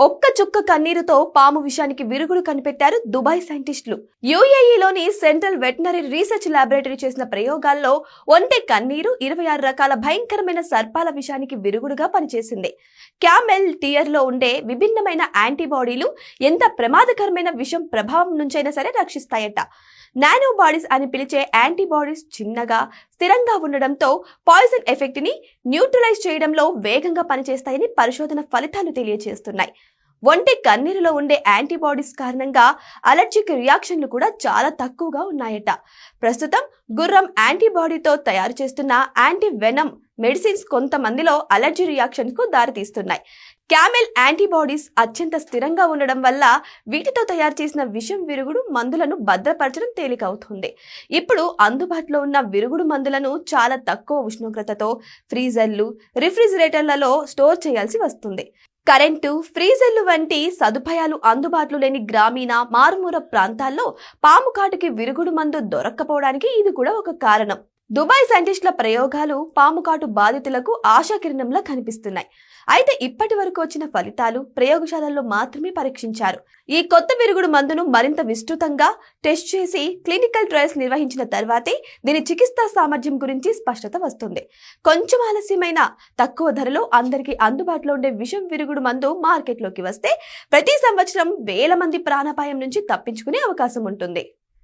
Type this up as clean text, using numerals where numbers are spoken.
ఒక్క చుక్క కన్నీరుతో పాము విషానికి విరుగుడు కనిపెట్టారు దుబాయ్ సైంటిస్టులు. యుఏఈలోని సెంట్రల్ వెటనరీ రీసెర్చ్ ల్యాబొరేటరీ చేసిన ప్రయోగాల్లో ఒంటె కన్నీరు 26 రకాల భయంకరమైన సర్పాల విషానికి విరుగుడుగా పనిచేసింది. క్యామెల్ టియర్ లో ఉండే విభిన్నమైన యాంటీబాడీలు ఎంత ప్రమాదకరమైన విషం ప్రభావం నుంచైనా సరే రక్షిస్తాయట. నానో బాడీస్ అని పిలిచే యాంటీబాడీస్ చిన్నగా స్థిరంగా ఉండడంతో పాయిజన్ ఎఫెక్ట్ ని న్యూట్రలైజ్ చేయడంలో వేగంగా పనిచేస్తాయని పరిశోధన ఫలితాలు తెలియజేస్తున్నాయి. ఒంటె కన్నీరులో ఉండే యాంటీబాడీస్ కారణంగా అలర్జిక్ రియాక్షన్లు కూడా చాలా తక్కువగా ఉన్నాయట. ప్రస్తుతం గుర్రం యాంటీబాడీతో తయారు చేస్తున్న యాంటీ వెనమ్ మెడిసిన్స్ కొంతమందిలో అలర్జీ రియాక్షన్ కు దారితీస్తున్నాయి. క్యామెల్ యాంటీబాడీస్ అత్యంత స్థిరంగా ఉండడం వల్ల వీటితో తయారు చేసిన విషం విరుగుడు మందులను భద్రపరచడం తేలికవుతుంది. ఇప్పుడు అందుబాటులో ఉన్న విరుగుడు మందులను చాలా తక్కువ ఉష్ణోగ్రతతో ఫ్రీజర్లు, రిఫ్రిజిరేటర్లలో స్టోర్ చేయాల్సి వస్తుంది. కరెంటు, ఫ్రీజర్లు వంటి సదుపాయాలు అందుబాటులో లేని గ్రామీణ, మారుమూల ప్రాంతాల్లో పాము కాటుకి విరుగుడు మందు దొరక్కపోవడానికి ఇది కూడా ఒక కారణం. దుబాయ్ సైంటిస్టుల ప్రయోగాలు పాము కాటు బాధితులకు ఆశాకిరణంలా కనిపిస్తున్నాయి. అయితే ఇప్పటి వరకు వచ్చిన ఫలితాలు ప్రయోగశాలల్లో మాత్రమే పరీక్షించారు. ఈ కొత్త విరుగుడు మందును మరింత విస్తృతంగా టెస్ట్ చేసి క్లినికల్ ట్రయల్స్ నిర్వహించిన తర్వాతే దీని చికిత్సా సామర్థ్యం గురించి స్పష్టత వస్తుంది. కొంచెం ఆలస్యమైన తక్కువ ధరలో అందరికీ అందుబాటులో ఉండే విషం విరుగుడు మందు మార్కెట్లోకి వస్తే ప్రతి సంవత్సరం వేల మంది ప్రాణాపాయం నుంచి తప్పించుకునే అవకాశం ఉంటుంది.